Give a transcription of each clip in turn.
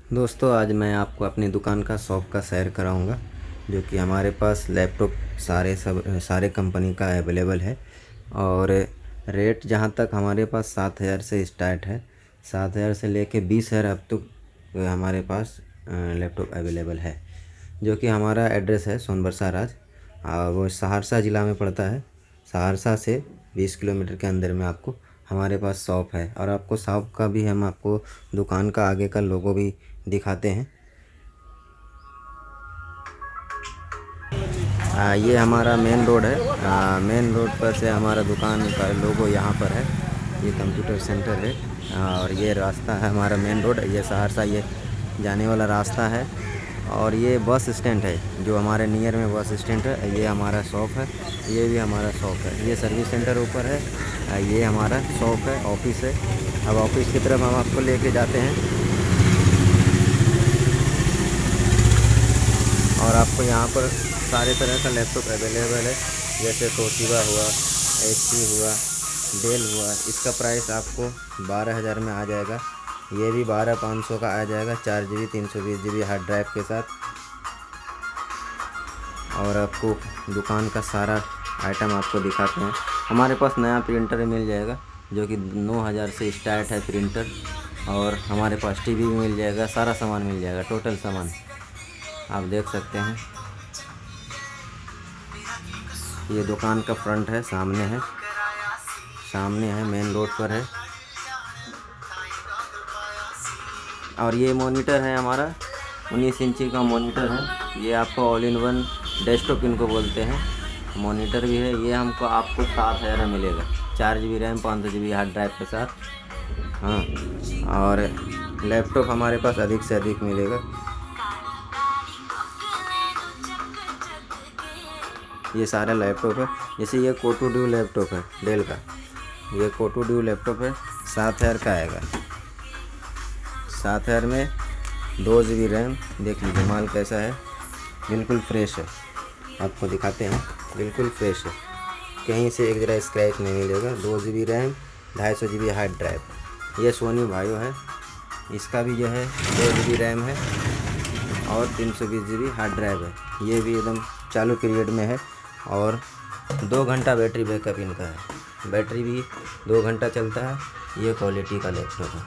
दोस्तों, आज मैं आपको अपनी दुकान का शॉप का सैर कराऊंगा, जो कि हमारे पास लैपटॉप सारे कंपनी का अवेलेबल है। और रेट जहां तक हमारे पास 7,000 से स्टार्ट है। 7,000 से लेके 20,000 अब तक हमारे पास लैपटॉप अवेलेबल है। जो कि हमारा एड्रेस है सोनबरसा राज, और वो सहरसा ज़िला में पड़ता है। सहरसा से 20 किलोमीटर के अंदर में आपको हमारे पास शॉप है। और आपको शॉप का भी हम आपको दुकान का आगे का लोगो भी दिखाते हैं। ये हमारा मेन रोड है। मेन रोड पर से हमारा दुकान का लोगो यहाँ पर है। ये कंप्यूटर सेंटर है। और ये रास्ता है हमारा मेन रोड, ये सहरसा ये जाने वाला रास्ता है। और ये बस स्टैंड है, जो हमारे नियर में बस स्टैंड है। ये हमारा शॉप है, ये भी हमारा शॉप है। ये सर्विस सेंटर ऊपर है। ये हमारा शॉप है, ऑफिस है। अब ऑफिस की तरफ हम आपको लेके जाते हैं। और आपको यहाँ पर सारे तरह का लैपटॉप अवेलेबल है, जैसे तोशिबा हुआ, एचपी हुआ, डेल हुआ। इसका प्राइस आपको 12,000 में आ जाएगा। ये भी 12,500 का आ जाएगा, 4 GB 320 GB हार्ड ड्राइव के साथ। और आपको दुकान का सारा आइटम आपको दिखाते हैं। हमारे पास नया प्रिंटर मिल जाएगा, जो कि 9,000 से स्टार्ट है प्रिंटर। और हमारे पास टीवी भी मिल जाएगा, सारा सामान मिल जाएगा, टोटल सामान आप देख सकते हैं। ये दुकान का फ्रंट है, सामने है, मेन रोड पर है। और ये मॉनिटर है हमारा, 19 इंची का मॉनिटर है। ये आपको ऑल इन वन डेस्कटॉप इनको बोलते हैं, मॉनिटर भी है। ये हमको आपको 7,000 में मिलेगा, 4 GB RAM 500 GB hard drive के साथ। हाँ, और लैपटॉप हमारे पास अधिक से अधिक मिलेगा। ये सारा लैपटॉप है। जैसे ये कोटू ड्यू लैपटॉप है डेल का, ये कोटू ड्यू लैपटॉप है, 7,000 का आएगा। 7,000 में 2 GB रैम। देख लीजिए माल कैसा है, बिल्कुल फ्रेश है। आपको दिखाते हैं, बिल्कुल फ्रेश है, कहीं से एक जरा स्क्रैच नहीं मिलेगा। 2 GB RAM, 250 GB hard drive. ये सोनी भाइयों है, इसका भी जो है 2 GB रैम है और 320 GB हार्ड ड्राइव है। ये भी एकदम चालू पीरियड में है। और 2 घंटा बैटरी बैकअप इनका है, बैटरी भी 2 घंटा चलता है। ये क्वालिटी का लैपटॉप है।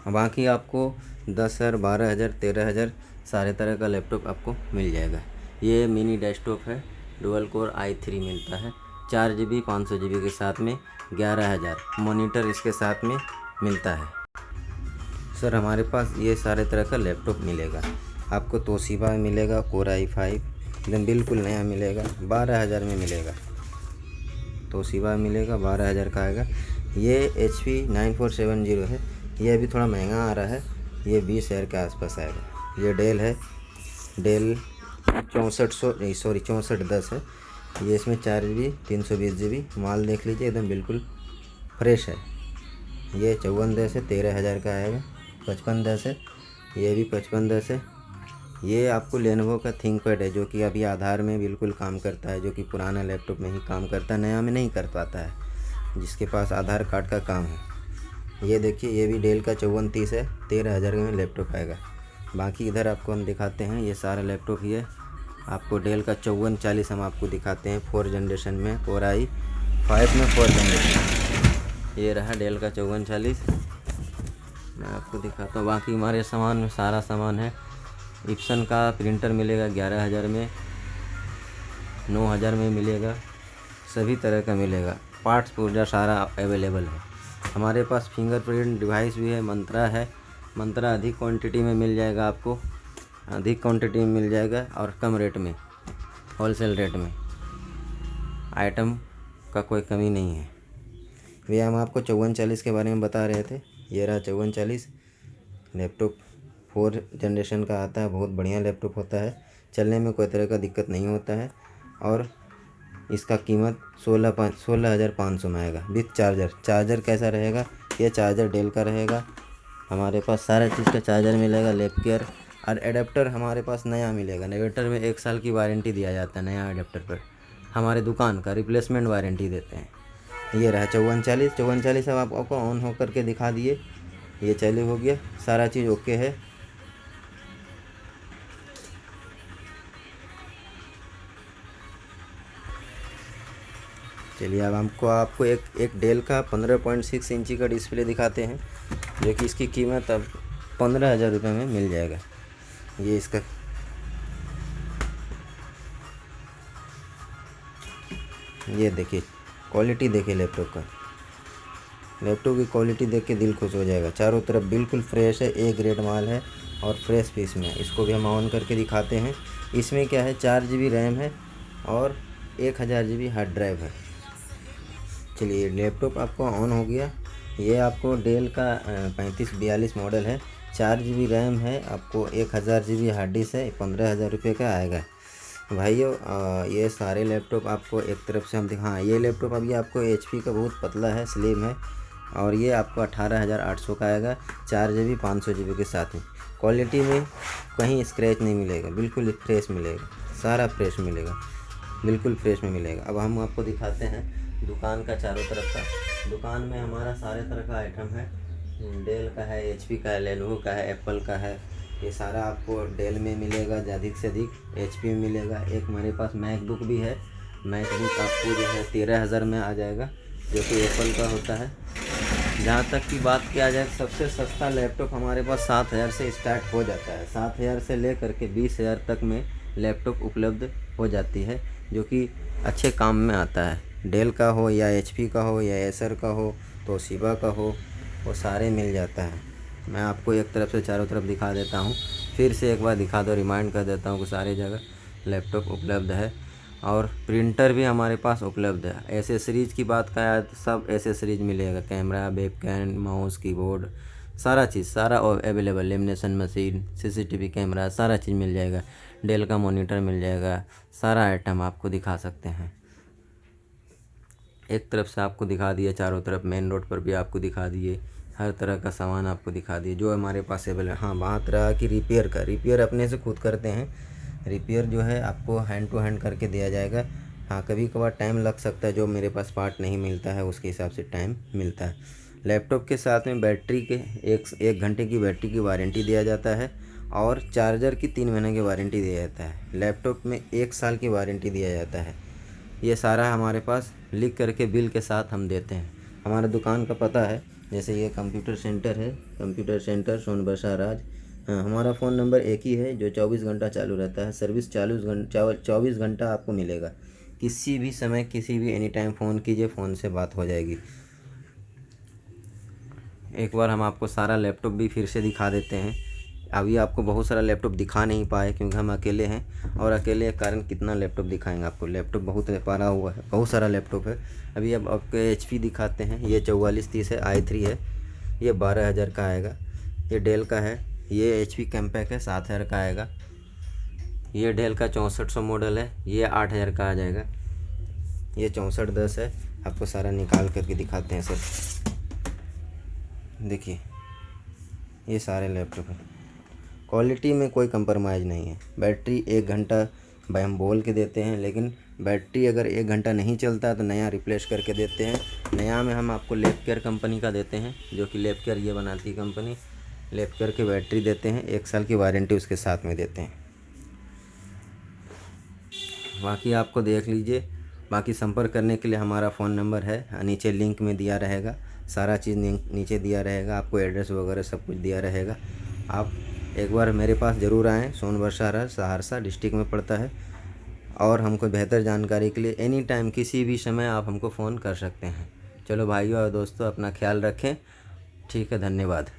बाकी आपको 10,000, 12,000, 13,000 सारे तरह का लैपटॉप आपको मिल जाएगा। ये मिनी डेस्कटॉप है, डुअल कोर i3 मिलता है, 4 GB 500 GB के साथ में 11,000। मॉनिटर इसके साथ में मिलता है। सर, हमारे पास ये सारे तरह का लैपटॉप मिलेगा। आपको तोशिबा मिलेगा, कोर i5 एकदम बिल्कुल नया मिलेगा, 12,000 में मिलेगा। तोशिबा मिलेगा, 12,000 का आएगा। ये HP 9470 है, ये अभी थोड़ा महंगा आ रहा है, ये 20,000 के आसपास आएगा। ये डेल है, डेल 6410 है। ये इसमें 4 GB 320 GB माल देख लीजिए, एकदम बिल्कुल फ्रेश है। ये 5410 है, 13,000 का आएगा। 5510 है, ये भी 5510 है। ये आपको लेनोवो का थिंकपैड है, जो कि अभी आधार में बिल्कुल काम करता है, जो कि पुराना लैपटॉप में ही काम करता है, नया में नहीं कर पाता है, जिसके पास आधार कार्ड का काम है। ये देखिए, ये भी डेल का 5430 है, 13,000 में लैपटॉप आएगा। बाकी इधर आपको हम दिखाते हैं, ये सारा लैपटॉप ही है। आपको डेल का 5440 हम आपको दिखाते हैं, 4 जनरेशन में, कोर i5 में 4 जनरेशन। ये रहा डेल का 5440, मैं आपको दिखाता हूँ। बाकी हमारे सामान में सारा सामान है। इप्सन का प्रिंटर मिलेगा 11,000 में, 9,000 में मिलेगा, सभी तरह का मिलेगा। पार्ट्स पूरा सारा अवेलेबल है। हमारे पास फिंगरप्रिंट डिवाइस भी है, मंत्रा है। मंत्रा अधिक क्वांटिटी में मिल जाएगा, आपको अधिक क्वांटिटी में मिल जाएगा और कम रेट में, होलसेल रेट में। आइटम का कोई कमी नहीं है। भैया, हम आपको 5440 के बारे में बता रहे थे। ये रहा 5440 लैपटॉप, 4 जनरेशन का आता है, बहुत बढ़िया लैपटॉप होता है, चलने में कोई तरह का दिक्कत नहीं होता है। और इसका कीमत 16,500 में आएगा विथ चार्जर। चार्जर कैसा रहेगा? ये चार्जर डेल का रहेगा। हमारे पास सारा चीज़ का चार्जर मिलेगा, लैप केयर। और एडेप्टर हमारे पास नया मिलेगा। एडेप्टर में 1 साल की वारंटी दिया जाता है नया एडेप्टर पर, हमारे दुकान का रिप्लेसमेंट वारंटी देते हैं। ये रहा 5440। 5440 अब आपको ऑन होकर के दिखा दिए। ये चालू हो गया, सारा चीज़ ओके है। चलिए अब आपको एक डेल का 15.6 इंची का डिस्प्ले दिखाते हैं, जो कि इसकी कीमत अब 15,000 रुपये में मिल जाएगा। ये इसका ये देखिए क्वालिटी, देखिए लैपटॉप की क्वालिटी देख के दिल खुश हो जाएगा। चारों तरफ बिल्कुल फ्रेश है, ए ग्रेड माल है और फ्रेश पीस में है। इसको भी हम ऑन करके दिखाते हैं। इसमें क्या है, 4 GB रैम है और 1000 GB हार्ड ड्राइव है। चलिए लैपटॉप आपको ऑन हो गया। ये आपको डेल का 3542 मॉडल है, 4 GB रैम है, आपको 1000 GB हार्ड डिस्क है, 15,000 रुपये का आएगा भाइयों। ये सारे लैपटॉप आपको एक तरफ से हम हाँ, ये लैपटॉप अभी आपको HP का बहुत पतला है, स्लिम है, और ये आपको 18,800 का आएगा, 4 GB 500 GB के साथ में। क्वालिटी में कहीं स्क्रैच नहीं मिलेगा, बिल्कुल फ्रेश मिलेगा, सारा फ्रेश मिलेगा, बिल्कुल फ्रेश में मिलेगा। अब हम आपको दिखाते हैं दुकान का चारों तरफ का। दुकान में हमारा सारे तरह का आइटम है, डेल का है, HP का है, लेनोवो का है, एप्पल का है। ये सारा आपको डेल में मिलेगा, अधिक से अधिक HP में मिलेगा। एक हमारे पास मैकबुक भी है, मैकबुक आपको जो है 13,000 में आ जाएगा, जो कि एप्पल का होता है। जहाँ तक की बात किया जाए, सबसे सस्ता लैपटॉप हमारे पास 7,000 से स्टार्ट हो जाता है। 7,000 से लेकर के 20,000 तक में लैपटॉप उपलब्ध हो जाती है, जो कि अच्छे काम में आता है। डेल का हो या HP का हो या एसर का हो, तोशिबा का हो, वो सारे मिल जाता है। मैं आपको एक तरफ से चारों तरफ दिखा देता हूँ, फिर से एक बार दिखा दो, रिमाइंड कर देता हूँ कि सारी जगह लैपटॉप उपलब्ध है। और प्रिंटर भी हमारे पास उपलब्ध है। एसेसरीज़ की बात का है तो सब एसेसरीज़ मिलेगा, कैमरा, वेबकैम, माउस, कीबोर्ड, सारा चीज़, सारा available. Lamination machine, CCTV camera, सारा चीज़ मिल जाएगा। डेल का मॉनिटर मिल जाएगा, सारा आइटम आपको दिखा सकते हैं। एक तरफ से आपको दिखा दिए, चारों तरफ मेन रोड पर भी आपको दिखा दिए, हर तरह का सामान आपको दिखा दिए जो हमारे पास अवेलेबल है। हाँ, बात रहा कि रिपेयर अपने से खुद करते हैं। रिपेयर जो है आपको हैंड टू हैंड करके दिया जाएगा। हाँ, कभी कभार टाइम लग सकता है, जो मेरे पास पार्ट नहीं मिलता है उसके हिसाब से टाइम मिलता है। लैपटॉप के साथ में बैटरी के एक घंटे की बैटरी की वारंटी दिया जाता है, और चार्जर की 3 महीने की वारंटी दिया जाता है। लैपटॉप में 1 साल की वारंटी दिया जाता है। ये सारा हमारे पास लिख करके बिल के साथ हम देते हैं। हमारा दुकान का पता है, जैसे ये कंप्यूटर सेंटर है, कंप्यूटर सेंटर सोनबरसा राज। हाँ, हमारा फ़ोन नंबर एक ही है जो 24 घंटा चालू रहता है। सर्विस 24 घंटा आपको मिलेगा। किसी भी समय, किसी भी एनी टाइम फ़ोन कीजिए, फ़ोन से बात हो जाएगी। एक बार हम आपको सारा लैपटॉप भी फिर से दिखा देते हैं। अभी आपको बहुत सारा लैपटॉप दिखा नहीं पाए क्योंकि हम अकेले हैं, और अकेले के कारण कितना लैपटॉप दिखाएंगे आपको। लैपटॉप बहुत पड़ा हुआ है, बहुत सारा लैपटॉप है। अभी अब आपको HP दिखाते हैं। ये 4430 है, i3 है, ये 12,000 का आएगा। ये डेल का है, ये HP कैम्पैक है, 7,000 का आएगा। ये डेल का 6400 मॉडल है, ये 8,000 का आ जाएगा। ये 6410 है, आपको सारा निकाल करके दिखाते हैं सर। देखिए ये सारे लैपटॉप हैं, क्वालिटी में कोई कंप्रोमाइज़ नहीं है। बैटरी 1 घंटा भाई हम बोल के देते हैं, लेकिन बैटरी अगर 1 घंटा नहीं चलता है तो नया रिप्लेस करके देते हैं। नया में हम आपको लैपकेयर कंपनी का देते हैं, जो कि लैपकेयर ये बनाती है कंपनी। लैपकेयर की बैटरी देते हैं, 1 साल की वारंटी उसके साथ में देते हैं। बाकी आपको देख लीजिए। बाकी संपर्क करने के लिए हमारा फ़ोन नंबर है, नीचे लिंक में दिया रहेगा, सारा चीज़ नीचे दिया रहेगा, आपको एड्रेस वगैरह सब कुछ दिया रहेगा। आप एक बार मेरे पास ज़रूर आएँ। सोनबरसा सहरसा डिस्ट्रिक्ट में पड़ता है, और हमको बेहतर जानकारी के लिए एनी टाइम किसी भी समय आप हमको फ़ोन कर सकते हैं। चलो भाइयों और दोस्तों, अपना ख्याल रखें। ठीक है, धन्यवाद।